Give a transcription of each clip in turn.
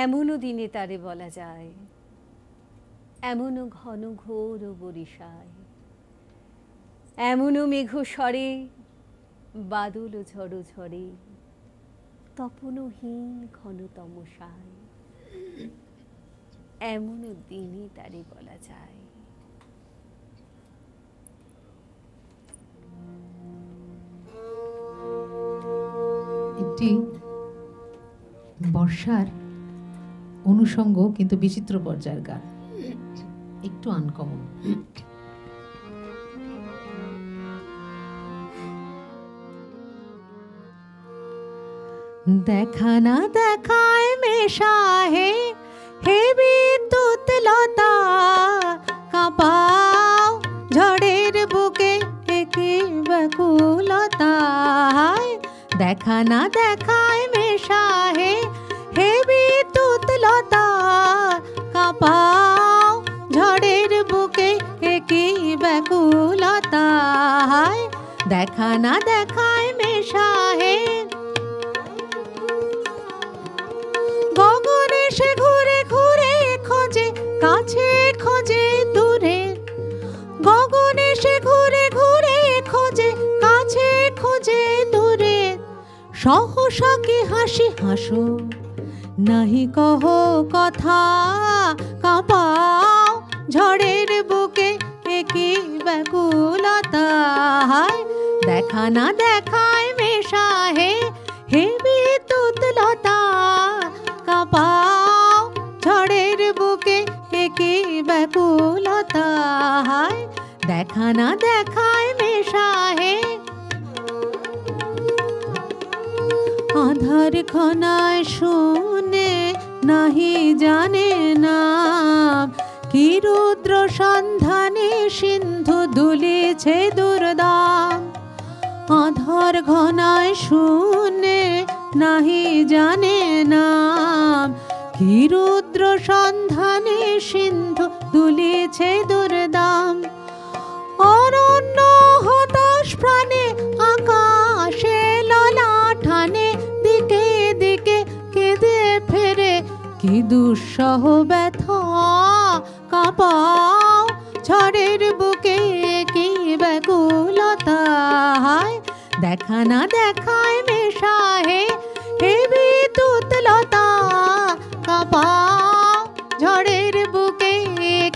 এমনও দিনে তারে বলা যায়, এমনও ঘন ঘোর বরিশায়, এমনও মেঘ স্বরে বাদল ঝড়ো ঝরে, তপনহীন ঘন তমসায়, এমনও দিনে তারে বলা যায়। একটি বর্ষার অনুষঙ্গ কিন্তু বিচিত্র পর্যায়ের গান, একটু আনকমন। দেখা না দেখায় মেশাহে হে বিদ্যুৎ লতা, কাঁপাও ঝড়ের বুকে একি ব্যাকুলতা। দেখা না দেখায় মেশাহে হে বিদ্যুৎ লতা, কাঁপাও ঝড়ের বুকে একি ব্যাকুলতা। দেখা না দেখায় মেশাহে গগনে সে ঘুরে ঘুরে খোঁজে কাছে খোঁজে দূরে, গগনে সে ঘুরে ঘুরে খোঁজে কাছে খোঁজে দূরে। সহসা কি হাসি হাসো নাহি কহ কথা, কাঁপাও ঝড়ের বুকে একি ব্যাকুলতা। দেখা না দেখায় মেশাহে হে বিদ্যুৎ লতা, কাঁপাও ঝড়ের বুকে একি ব্যাকুলতা। দেখা না দেখায় মেশাহে আধার ঘনায় শুনে নাহি জানে নাম, কি রুদ্র সন্ধানে সিন্ধু দুলিছে দুর্দাম। আধার ঘনায় শুনে নাহি জানে নাম, কি রুদ্র সন্ধানে সিন্ধু দুলিছে দুর্দাম। অরণ্য হতাশ প্রাণে আকাশে ললাটানে, দিকে দিকে কেঁদে ফেরে কি দুঃসহ ব্যথা। কাঁপাও ঝড়ের বুকে কি ব্যাকুলতা। দেখা না দেখায় মেশাহে হে বিদ্যুৎ লতা, কাঁপাও ঝড়ের বুকে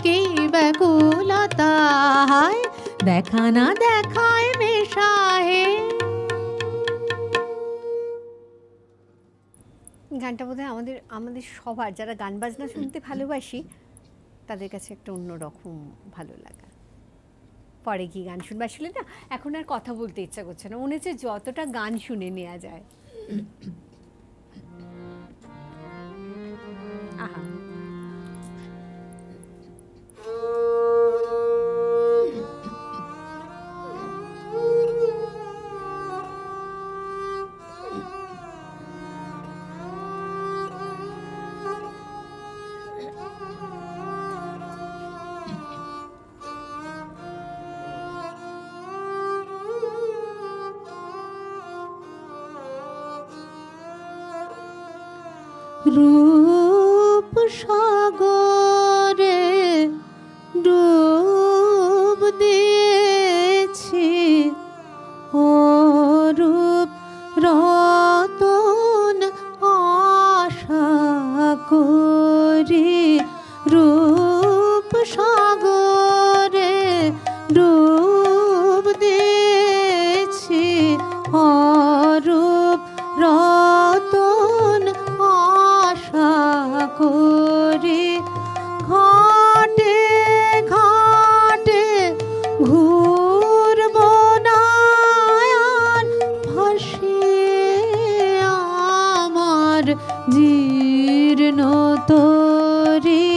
কি ব্যাকুলতা। দেখা না দেখায় মেশাহে। গানটা বোধহয় আমাদের সবার যারা গান বাজনা শুনতে ভালোবাসি তাদের কাছে একটা অন্যরকম ভালো লাগা। পরে কি গান শুনবো, আসলে না এখন আর কথা বলতে ইচ্ছা করছে না, মনে হচ্ছে যতটা গান শুনে নেওয়া যায়। আহা, রূপ সাগরে ডুব দিয়েছি, ও রূপ রতন আশা করি। রূপ সাগরে ডুব দিয়েছি, ও রূপ রতন আশা করি। ঘাটে ঘাটে ঘুরব না আর, ভাসিয়ে আমার জীর্ণ তরি।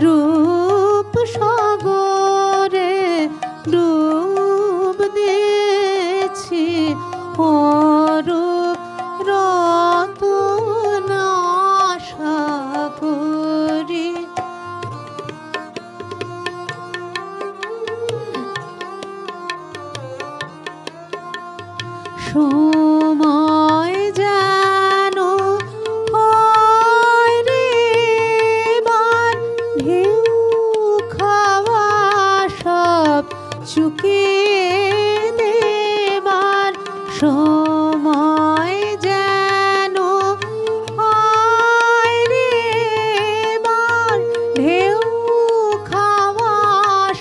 রূপ সাগরে ডুব দিয়েছি, অরূপ রতন আশা করি। সময় যেন হয় রে চুকিয়ে দেবার সময় যেন আয় রে এবার, ঢেউ খাওয়া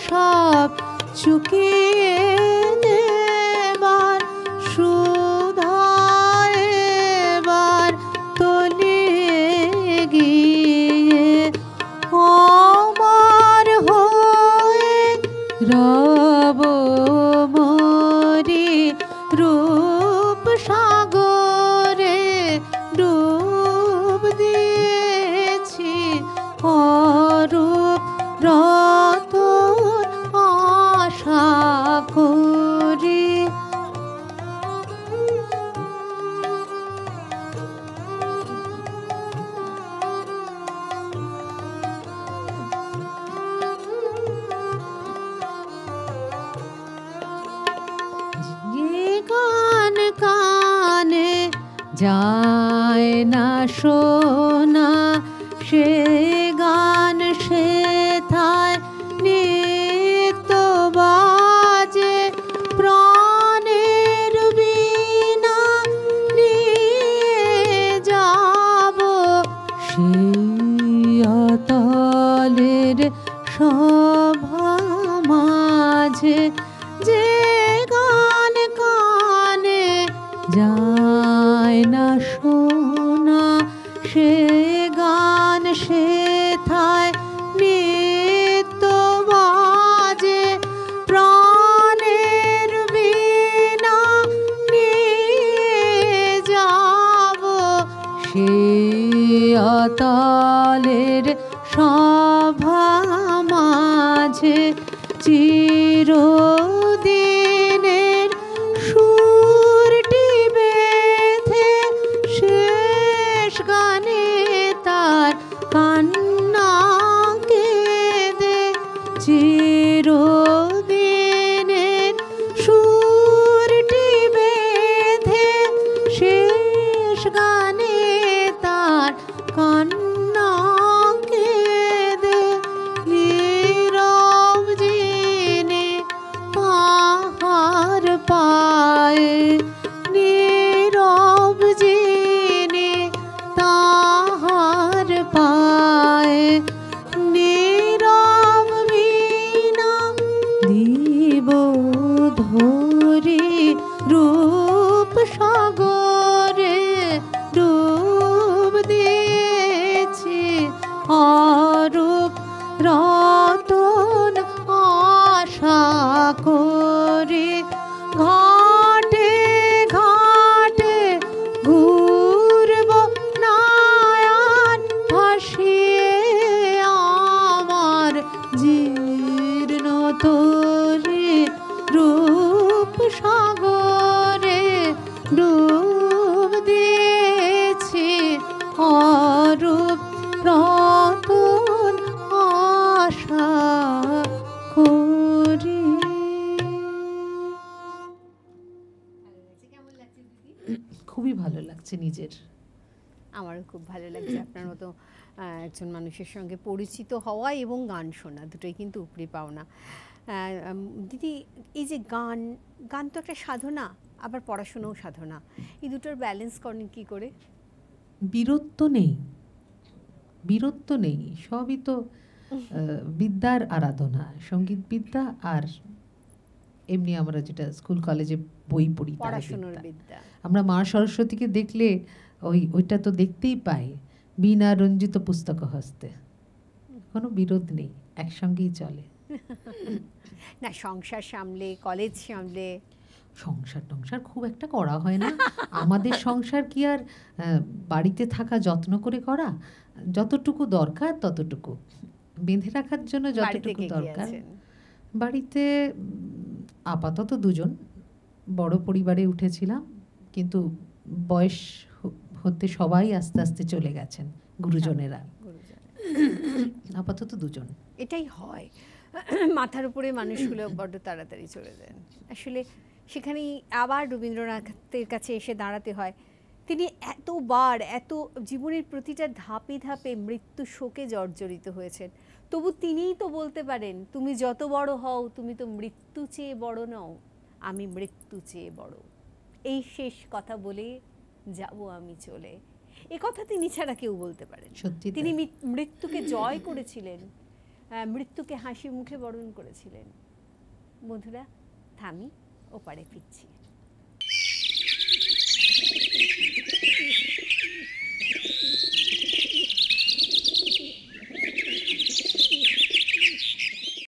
সব চুকিয়ে দেবার সুধা এবার তলিয়ে গিয়ে আমার হয়ে রব মরি রূপ সাগরে ডুব দিয়েছি অরূপ রতন আশা করি। যে গান কানে যায় না শোনা, সে গান সেথায় নিত্য বাজে প্রাণের বীণা নিয়ে যাব সেই অতলের সভা মাঝে। যে গান কানে যায় না শোনা, সে গান সেথায় নিত্য বাজে প্রাণের বীণা নিয়ে যাব সেই অতলের সভা মাঝে। চিরদিনের সুরটি বেঁধে শেষ গানে তার কান্না কেঁদে, চিরদিনের সুরটি বেঁধে শেষ গানে তার কান্না কেঁদে, নীরব জিনে তাহার পায়ে, নীরব জিনে তাহার পায়ে, নীরব বীণা দিব ধরি রূপ সাগরে ডুব দিয়েছি অরূপ রতন আশা করি। ঘাটে ঘাটে ঘুরব নয়ন ভাসিয়ে আমার জীর্ণ তরি রূপ সাগরে ডুব দিয়েছি অরূপ রতন আশা করি। খুবই ভালো লাগছে নিজের। আমারও খুব ভালো লাগছে আপনার মতো একজন মানুষের সঙ্গে পরিচিত হওয়া এবং গান শোনা, দুটোই কিন্তু উপরি পাওনা। দিদি, এই যে গান, গান তো একটা সাধনা, আবার পড়াশোনাও সাধনা, এই দুটোর ব্যালেন্স করেন কী করে? বীরত্ব নেই, বীরত্ব নেই, সবই তো বিদ্যার আরাধনা, সঙ্গীত বিদ্যা আর এমনি আমরা যেটা স্কুল কলেজে বই পড়ি তার পড়াশোনার বিদ্যা। বিদ্যা। আমরা মা সরস্বতীকে দেখলে ওইটা তো দেখতেই পাই, বীণা রঞ্জিত পুস্তক হস্তে, কোনো বিরোধ নেই, একসঙ্গেই চলে। না, সংসার সামলে, কলেজ সামলে। সংসার টংসার খুব একটা করা হয় না আমাদের। সংসার কি আর বাড়িতে থাকা যত্ন করে করা, যতটুকু দরকার ততটুকু বেঁধে রাখার জন্য যতটুকু দরকার। বাড়িতে আপাতত দুজন, বড় পরিবারে উঠেছিলাম, কিন্তু বয়স হতে সবাই আস্তে আস্তে চলে গেছেন, গুরুজনেরা। আপাতত দুজন। এটাই হয়, মাথার উপরে মানুষগুলো বড্ড তাড়াতাড়ি চলে যান। আসলে সেখানেই আবার রবীন্দ্রনাথের কাছে এসে দাঁড়াতে হয়, তিনি এতবার এত জীবনের প্রতিটা ধাপে ধাপে মৃত্যু শোকে জর্জরিত হয়েছেন, তবু তিনিই তো বলতে পারেন, তুমি যত বড় হও তুমি তো মৃত্যু চেয়ে বড় নও, আমি মৃত্যু চেয়ে বড়। এই শেষ কথা বলে যাব আমি চলে, এ কথা তিনি ছাড়া কেউ বলতে পারেন। সত্যি তাই। তিনি মৃত্যুকে জয় করেছিলেন, মৃত্যুকে হাসি মুখে বরণ করেছিলেন। বন্ধুরা, থামি, ওপারে ফিরছি।